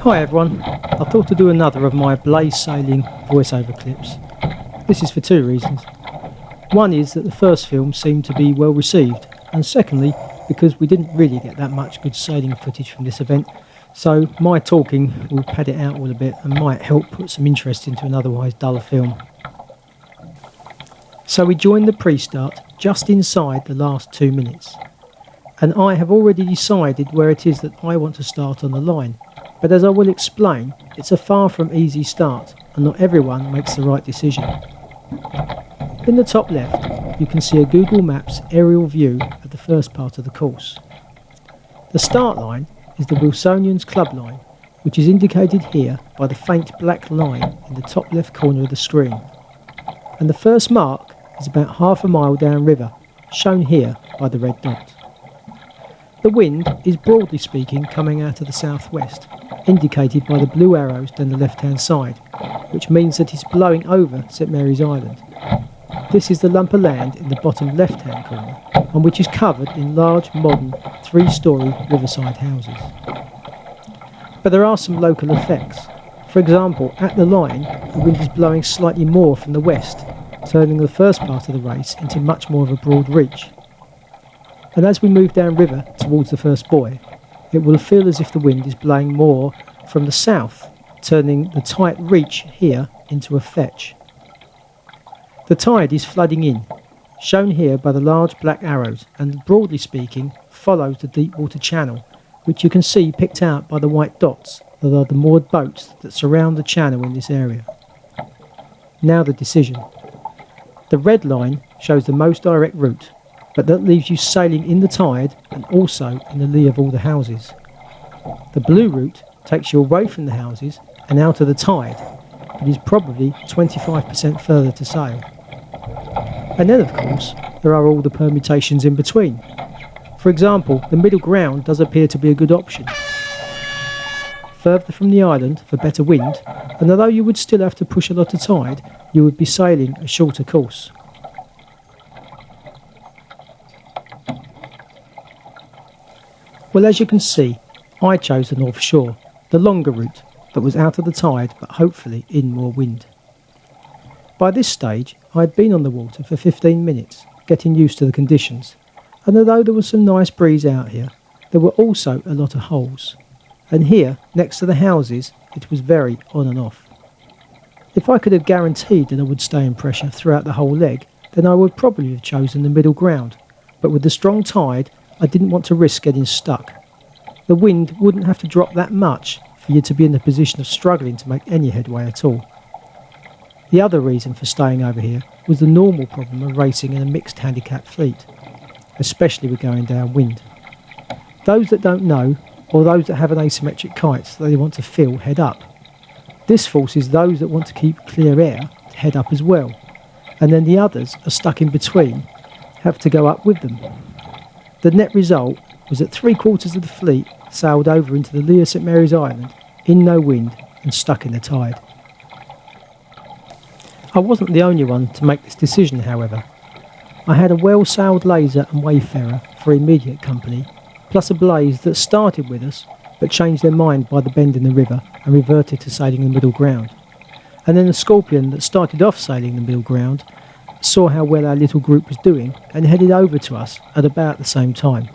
Hi everyone, I thought to do another of my blaze sailing voiceover clips. This is for two reasons. One is that the first film seemed to be well received, and secondly because we didn't really get that much good sailing footage from this event, so my talking will pad it out all a bit and might help put some interest into an otherwise duller film. So we joined the pre-start just inside the last 2 minutes, and I have already decided where it is that I want to start on the line. But as I will explain, it's a far from easy start, and not everyone makes the right decision. In the top left, you can see a Google Maps aerial view of the first part of the course. The start line is the Wilsonians club line, which is indicated here by the faint black line in the top left corner of the screen. And the first mark is about half a mile downriver, shown here by the red dot. The wind is broadly speaking coming out of the southwest, indicated by the blue arrows down the left-hand side, which means that it's blowing over St Mary's Island. This is the lump of land in the bottom left-hand corner, and which is covered in large modern 3-storey riverside houses. But there are some local effects. For example, at the line, the wind is blowing slightly more from the west, turning the first part of the race into much more of a broad reach. And as we move downriver towards the first buoy, it will feel as if the wind is blowing more from the south, turning the tight reach here into a fetch. The tide is flooding in, shown here by the large black arrows, and broadly speaking follows the deep water channel, which you can see picked out by the white dots that are the moored boats that surround the channel in this area. Now the decision. The red line shows the most direct route, but that leaves you sailing in the tide and also in the lee of all the houses. The blue route takes you away from the houses and out of the tide, but is probably 25% further to sail. And then of course, there are all the permutations in between. For example, the middle ground does appear to be a good option. Further from the island for better wind, and although you would still have to push a lot of tide, you would be sailing a shorter course. Well, as you can see, I chose the North Shore, the longer route that was out of the tide but hopefully in more wind. By this stage, I had been on the water for 15 minutes, getting used to the conditions, and although there was some nice breeze out here, there were also a lot of holes, and here, next to the houses, it was very on and off. If I could have guaranteed that I would stay in pressure throughout the whole leg, then I would probably have chosen the middle ground, but with the strong tide, I didn't want to risk getting stuck. The wind wouldn't have to drop that much for you to be in the position of struggling to make any headway at all. The other reason for staying over here was the normal problem of racing in a mixed handicap fleet, especially with going downwind. Those that don't know, or those that have an asymmetric kite that they want to fill head up. This forces those that want to keep clear air to head up as well, and then the others are stuck in between, have to go up with them. The net result was that 3/4 of the fleet sailed over into the lee of St Mary's Island, in no wind and stuck in the tide. I wasn't the only one to make this decision, however. I had a well-sailed laser and wayfarer for immediate company, plus a blaze that started with us but changed their mind by the bend in the river and reverted to sailing the middle ground. And then a scorpion that started off sailing the middle ground saw how well our little group was doing and headed over to us at about the same time.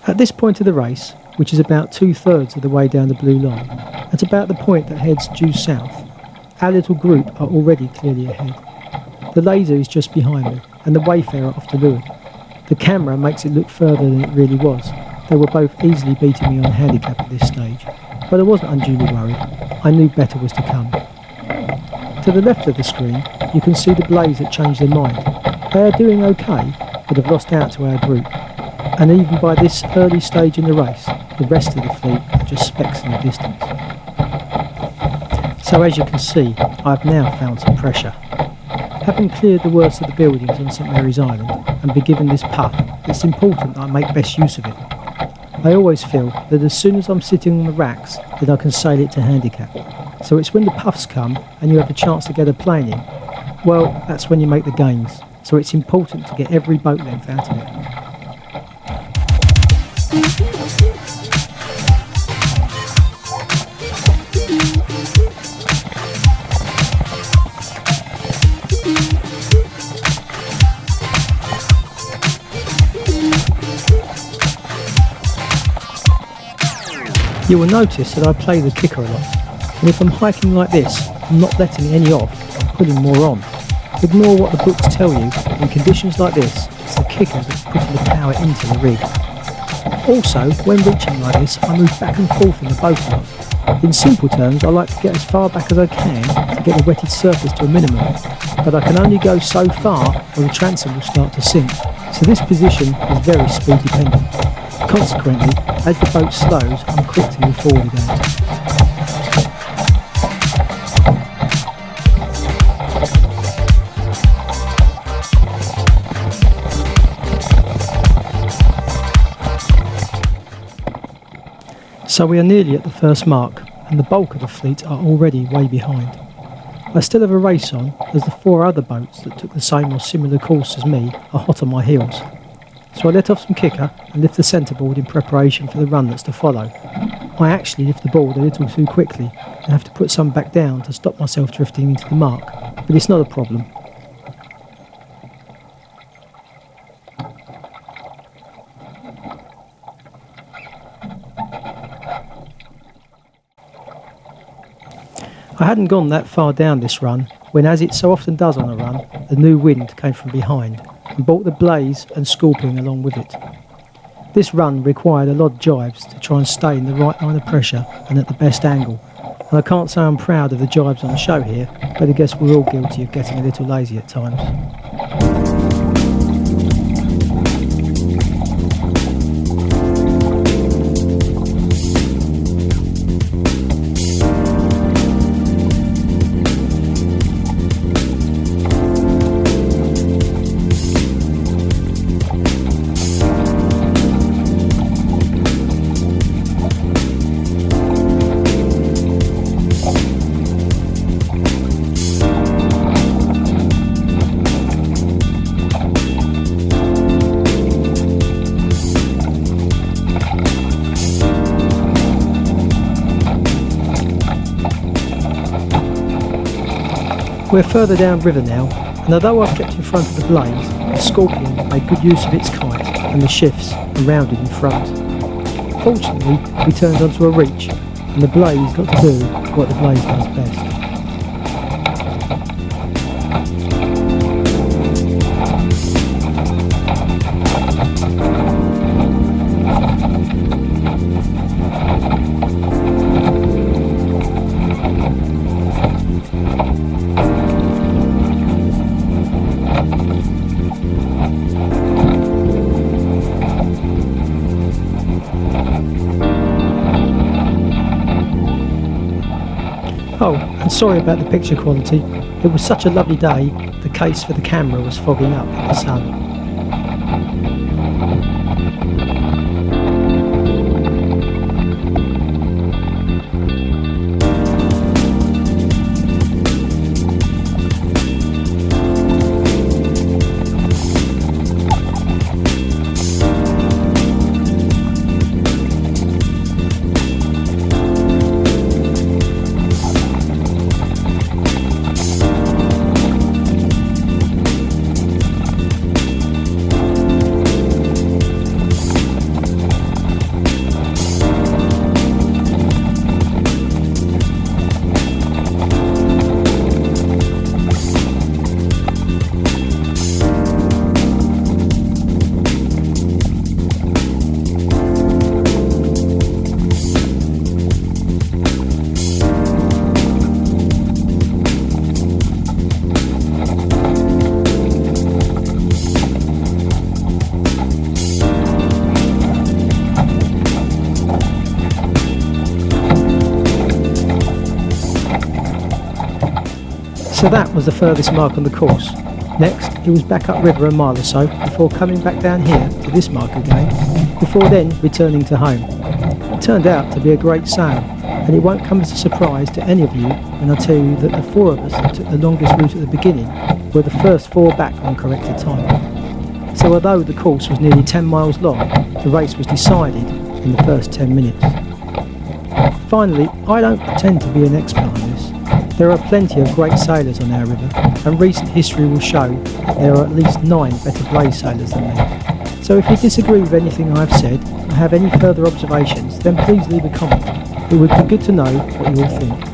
At this point of the race, which is about 2/3 of the way down the blue line, at about the point that heads due south, Our little group are already clearly ahead. The laser is just behind me, and the Wayfarer off to leeward. The camera makes it look further than it really was. They were both easily beating me on handicap at this stage, but I wasn't unduly worried. I knew better was to come. To the left of the screen, you can see the Blaze that changed their mind. They are doing okay, but have lost out to our group. And even by this early stage in the race, the rest of the fleet are just specks in the distance. So as you can see, I've now found some pressure. Having cleared the worst of the buildings on St Mary's Island and been given this puff, it's important that I make best use of it. I always feel that as soon as I'm sitting on the racks, that I can sail it to handicap. So it's when the puffs come and you have the chance to get a plane in, well, that's when you make the gains. So it's important to get every boat length out of it. You will notice that I play the kicker a lot, and if I'm hiking like this, I'm not letting any off, I'm putting more on. Ignore what the books tell you, in conditions like this, it's the kicker that's putting the power into the rig. Also, when reaching like this, I move back and forth in the boat a lot. In simple terms, I like to get as far back as I can to get the wetted surface to a minimum, but I can only go so far or the transom will start to sink, so this position is very speed dependent. Consequently, as the boat slows, I'm quick to move forward again. So we are nearly at the first mark, and the bulk of the fleet are already way behind. I still have a race on, as the 4 other boats that took the same or similar course as me are hot on my heels. So I let off some kicker and lift the centreboard in preparation for the run that's to follow. I actually lift the board a little too quickly and have to put some back down to stop myself drifting into the mark, but it's not a problem. I hadn't gone that far down this run when, as it so often does on a run, the new wind came from behind and brought the Blaze and Scorpion along with it. This run required a lot of jibes to try and stay in the right line of pressure and at the best angle, and I can't say I'm proud of the jibes on the show here, but I guess we're all guilty of getting a little lazy at times. We're further downriver now, and although I've kept in front of the Blaze, the Scorpion made good use of its kite and the shifts and rounded in front. Fortunately, we turned onto a reach, and the Blaze got to do what the Blaze does best. Oh, and sorry about the picture quality. It was such a lovely day, the case for the camera was fogging up in the sun. So that was the furthest mark on the course. Next, it was back upriver a mile or so before coming back down here to this mark again, before then returning to home. It turned out to be a great sail, and it won't come as a surprise to any of you when I tell you that the 4 of us that took the longest route at the beginning were the first 4 back on corrected time. So although the course was nearly 10 miles long, the race was decided in the first 10 minutes. Finally, I don't pretend to be an expert on this. There are plenty of great sailors on our river, and recent history will show that there are at least 9 better blaze sailors than me. So if you disagree with anything I've said, or have any further observations, then please leave a comment. It would be good to know what you all think.